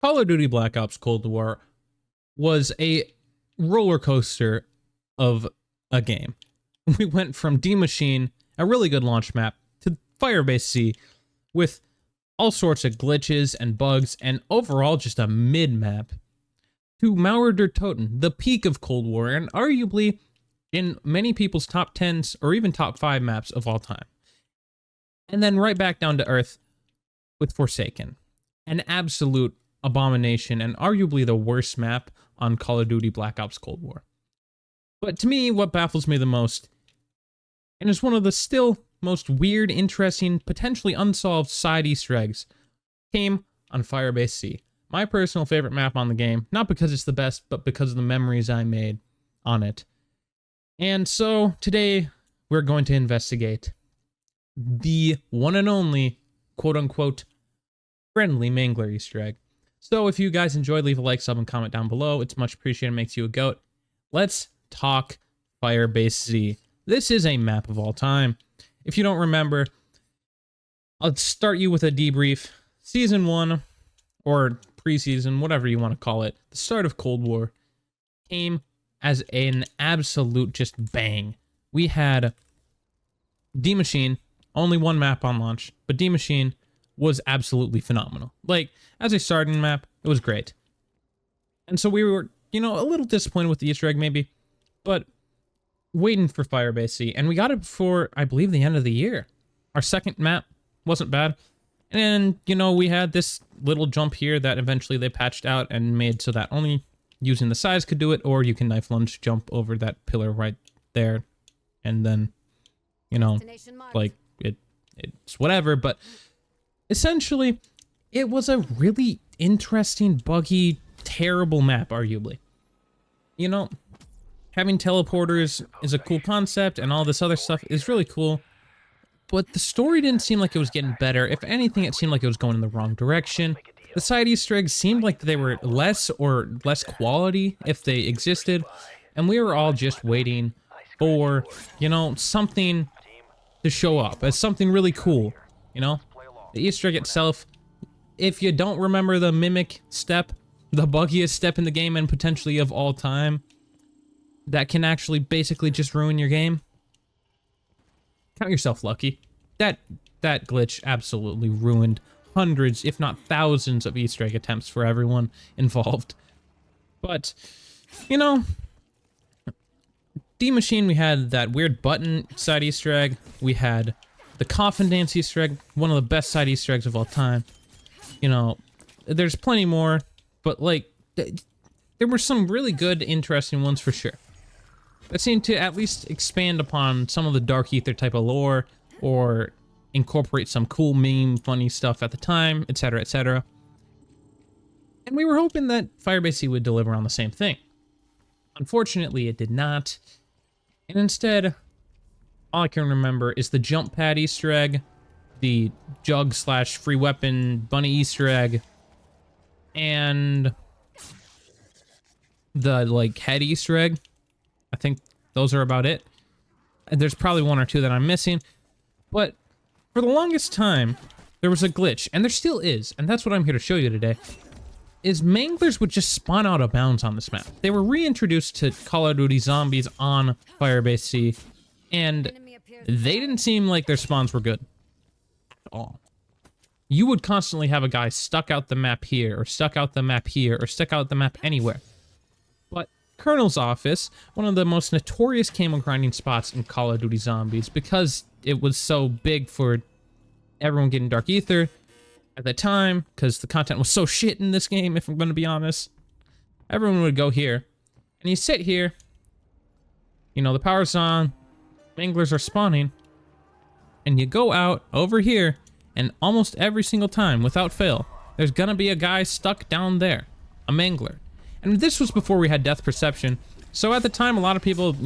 Call of Duty Black Ops Cold War was a roller coaster of a game. We went from D Machine, a really good launch map, to Firebase Z with all sorts of glitches and bugs and overall just a mid map, to Mauer der Toten, the peak of Cold War and arguably in many people's top 10s or even top 5 maps of all time. And then right back down to earth with Forsaken, an absolute abomination and arguably the worst map on Call of Duty Black Ops Cold War. But to me, what baffles me the most, and is one of the still most weird, interesting, potentially unsolved side Easter eggs, came on Firebase Z. My personal favorite map on the game, not because it's the best, but because of the memories I made on it. And so today we're going to investigate the one and only, quote-unquote, friendly Mangler Easter egg. So if you guys enjoyed, leave a like, sub, and comment down below. It's much appreciated. It makes you a goat. Let's talk Firebase Z. This is a map of all time. If you don't remember, I'll start you with a debrief. Season 1, or preseason, whatever you want to call it, the start of Cold War, came as an absolute just bang. We had D Machine, only one map on launch, but D Machine was absolutely phenomenal. Like, as a starting map, it was great. And so we were, a little disappointed with the Easter egg maybe, but waiting for Firebase Z, and we got it before, I believe, the end of the year. Our second map wasn't bad. And, we had this little jump here that eventually they patched out and made so that only using the size could do it, or you can knife lunge jump over that pillar right there, and then, like, it's whatever, but essentially, it was a really interesting, buggy, terrible map, arguably. Having teleporters is a cool concept, and all this other stuff is really cool, but the story didn't seem like it was getting better. If anything, it seemed like it was going in the wrong direction. The side Easter eggs seemed like they were less quality if they existed, and we were all just waiting for, something to show up as something really cool, The Easter egg itself, if you don't remember the mimic step, the buggiest step in the game and potentially of all time, that can actually basically just ruin your game, count yourself lucky. That glitch absolutely ruined hundreds, if not thousands, of Easter egg attempts for everyone involved. But, D Machine, we had that weird button side Easter egg. We had the coffin dance Easter egg, one of the best side Easter eggs of all time. There's plenty more, but there were some really good, interesting ones for sure. That seemed to at least expand upon some of the Dark Ether type of lore, or incorporate some cool meme, funny stuff at the time, etc., etc. And we were hoping that Firebase Z would deliver on the same thing. Unfortunately, it did not. And instead, all I can remember is the jump pad Easter egg, the jug / free weapon bunny Easter egg, and the head Easter egg. I think those are about it. There's probably one or two that I'm missing, but for the longest time, there was a glitch, and there still is, and that's what I'm here to show you today, is Manglers would just spawn out of bounds on this map. They were reintroduced to Call of Duty Zombies on Firebase Z, and they didn't seem like their spawns were good at all. You would constantly have a guy stuck out the map here, or stuck out the map here, or stuck out the map anywhere. But Colonel's office, one of the most notorious camo grinding spots in Call of Duty Zombies, because it was so big for everyone getting Dark Ether at the time, because the content was so shit in this game, if I'm going to be honest. Everyone would go here, and you sit here, the power's on, Manglers are spawning, and you go out over here, and almost every single time, without fail, there's gonna be a guy stuck down there, a Mangler. And this was before we had depth perception, so at the time a lot of people,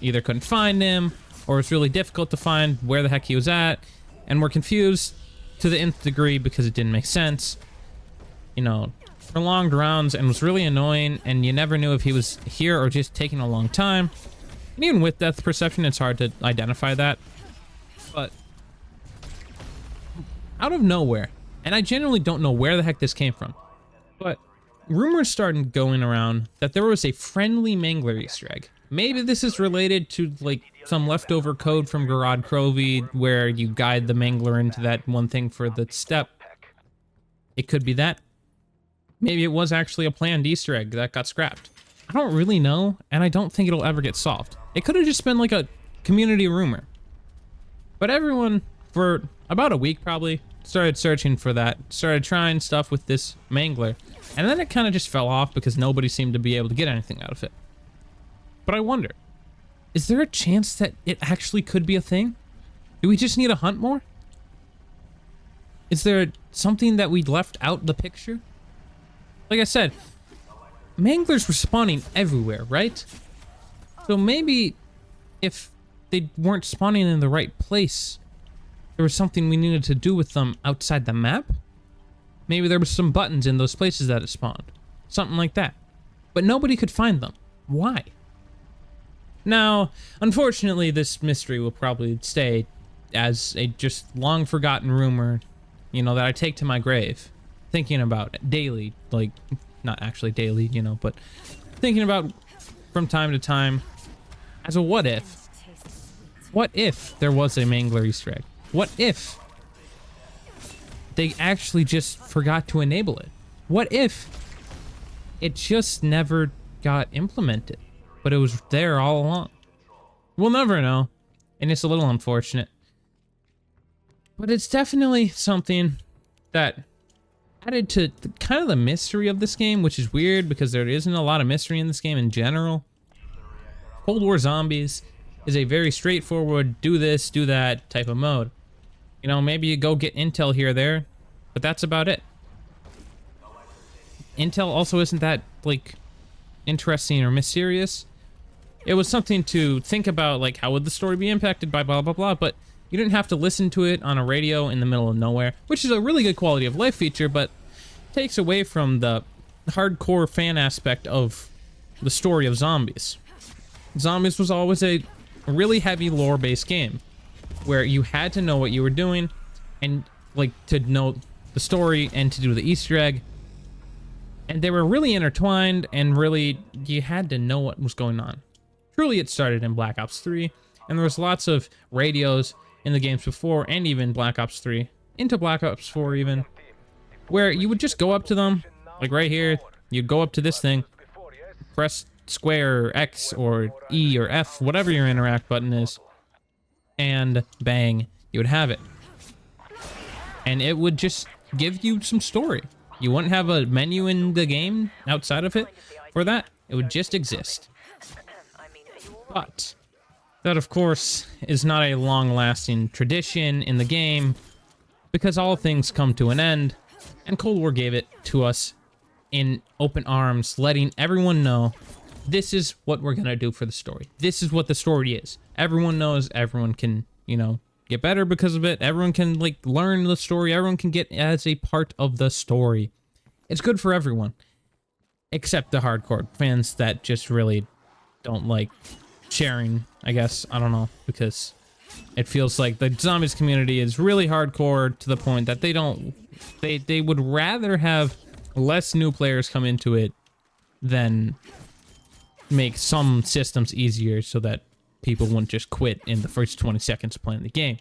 either couldn't find him, or it's really difficult to find where the heck he was at, and were confused to the nth degree because it didn't make sense. Prolonged rounds, and was really annoying, and you never knew if he was here or just taking a long time. And even with depth perception, it's hard to identify that. But out of nowhere, and I genuinely don't know where the heck this came from, But rumors started going around that there was a friendly Mangler Easter egg. Maybe this is related to like some leftover code from Garad Crovey where you guide the Mangler into that one thing for the step. It could be that. Maybe it was actually a planned Easter egg that got scrapped. I don't really know, and I don't think it'll ever get solved. It could have just been like a community rumor. But everyone, for about a week probably, started searching for that, started trying stuff with this Mangler, and then it kind of just fell off because nobody seemed to be able to get anything out of it. But I wonder, is there a chance that it actually could be a thing? Do we just need to hunt more? Is there something that we left out the picture? Like I said, Manglers were spawning everywhere, right? So maybe if they weren't spawning in the right place, there was something we needed to do with them outside the map? Maybe there was some buttons in those places that it spawned. Something like that. But nobody could find them. Why? Now, unfortunately, this mystery will probably stay as a just long forgotten rumor, you know, that I take to my grave, thinking about daily, like, not actually daily, you know, but thinking about from time to time as a what if. What if there was a Mangler Easter egg? What if they actually just forgot to enable it? What if it just never got implemented, but it was there all along? We'll never know, and it's a little unfortunate. But it's definitely something that added to kind of the mystery of this game, which is weird because there isn't a lot of mystery in this game in general. Cold War Zombies is a very straightforward, do this, do that type of mode. You know, maybe you go get intel here or there, but that's about it. Intel also isn't that, like, interesting or mysterious. It was something to think about, like, how would the story be impacted by blah, blah, blah, but you didn't have to listen to it on a radio in the middle of nowhere, which is a really good quality of life feature, but takes away from the hardcore fan aspect of the story of Zombies. Zombies was always a really heavy lore-based game, where you had to know what you were doing, and, like, to know the story and to do the Easter egg. And they were really intertwined, and really, you had to know what was going on. Truly, it started in Black Ops 3, and there was lots of radios in the games before, and even Black Ops 3, into Black Ops 4 even, where you would just go up to them, like right here, you'd go up to this thing, press square or X or E or F, whatever your interact button is, and bang, you would have it. And it would just give you some story. You wouldn't have a menu in the game outside of it for that. It would just exist. But that, of course, is not a long-lasting tradition in the game, because all things come to an end, and Cold War gave it to us in open arms, letting everyone know this is what we're gonna do for the story. This is what the story is. Everyone knows, everyone can, you know, get better because of it. Everyone can, like, learn the story. Everyone can get as a part of the story. It's good for everyone, except the hardcore fans that just really don't like sharing, I guess. I don't know, because it feels like the Zombies community is really hardcore to the point that they would rather have less new players come into it than make some systems easier so that people wouldn't just quit in the first 20 seconds of playing the game.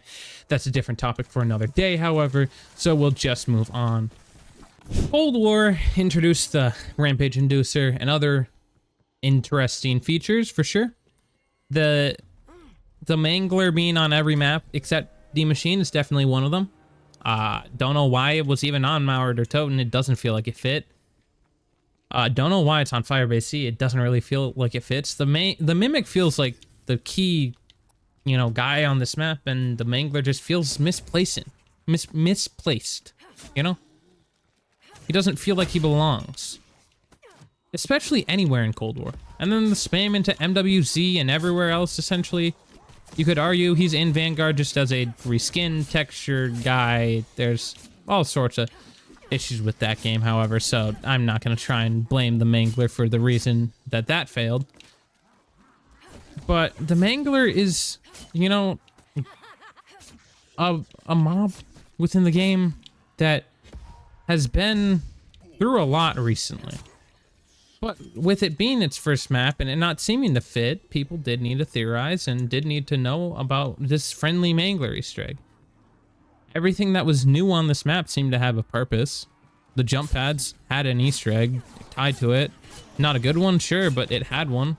That's a different topic for another day, however, so we'll just move on. Cold War introduced the Rampage Inducer and other interesting features, for sure. The Mangler being on every map except D Machine is definitely one of them. Don't know why it was even on Maured or Toten. It doesn't feel like it fit. Don't know why it's on Firebase Z. It doesn't really feel like it fits. The Mimic feels like the key, you know, guy on this map, and the Mangler just feels misplaced, you know? He doesn't feel like he belongs. Especially anywhere in Cold War. And then the spam into MWZ and everywhere else, essentially. You could argue he's in Vanguard just as a reskin textured guy. There's all sorts of issues with that game, however, so I'm not going to try and blame the Mangler for the reason that failed. But the Mangler is, you know, a mob within the game that has been through a lot recently. But with it being its first map and it not seeming to fit, people did need to theorize and did need to know about this friendly Mangler Easter egg. Everything that was new on this map seemed to have a purpose. The jump pads had an Easter egg tied to it. Not a good one, sure, but it had one.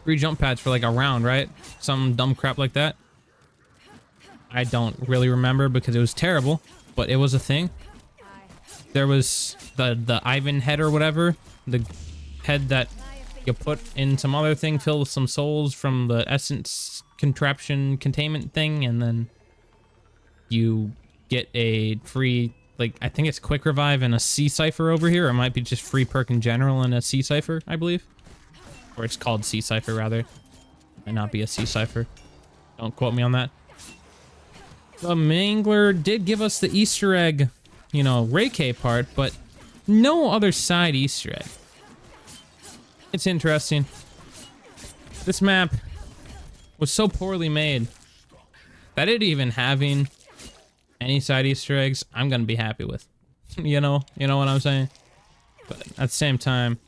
3 jump pads for like a round, right? Some dumb crap like that. I don't really remember because it was terrible, but it was a thing. There was the Ivan head or whatever. The head that you put in some other thing filled with some souls from the essence contraption containment thing, and then you get a free, like, I think it's quick revive and a C cipher over here, or it might be just free perk in general and a C cipher, I believe. Or it's called C cipher rather. Might not be a C cipher. Don't quote me on that. The Mangler did give us the Easter egg, you know, Reiki part, but no other side Easter egg. It's interesting. This map was so poorly made that it even having any side Easter eggs, I'm gonna be happy with. You know what I'm saying? But at the same time,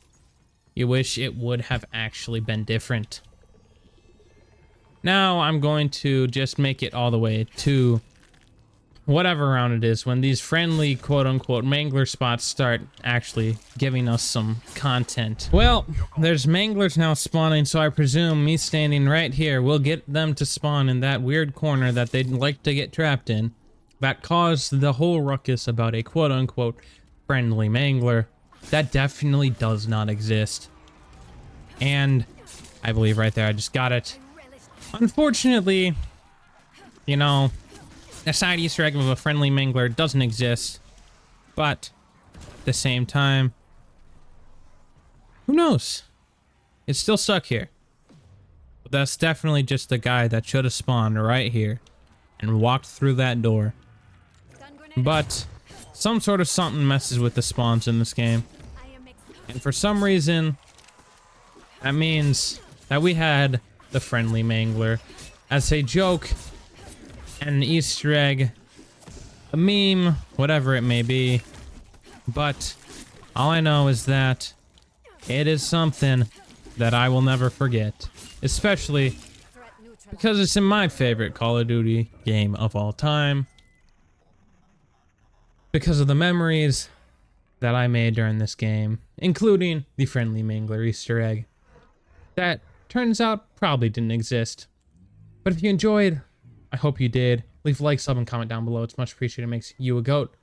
you wish it would have actually been different. Now I'm going to just make it all the way to whatever round it is when these friendly quote-unquote Mangler spots start actually giving us some content. Well, there's Manglers now spawning, so I presume me standing right here will get them to spawn in that weird corner that they'd like to get trapped in. That caused the whole ruckus about a quote-unquote friendly Mangler. That definitely does not exist. And I believe right there, I just got it. Unfortunately, you know, a side Easter egg of a friendly Mangler doesn't exist. But at the same time, who knows? It's still stuck here. But that's definitely just the guy that should have spawned right here and walked through that door. But some sort of something messes with the spawns in this game. And for some reason, that means that we had the friendly Mangler as a joke, an Easter egg, a meme, whatever it may be. But all I know is that it is something that I will never forget, especially because it's in my favorite Call of Duty game of all time, because of the memories that I made during this game, including the friendly Mangler Easter egg that turns out probably didn't exist. But if you enjoyed, I hope you did. Leave a like, sub, and comment down below. It's much appreciated. It makes you a goat.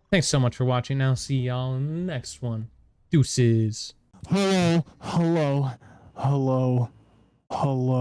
Thanks so much for watching. I'll see y'all in the next one. Deuces. Hello, hello, hello, hello.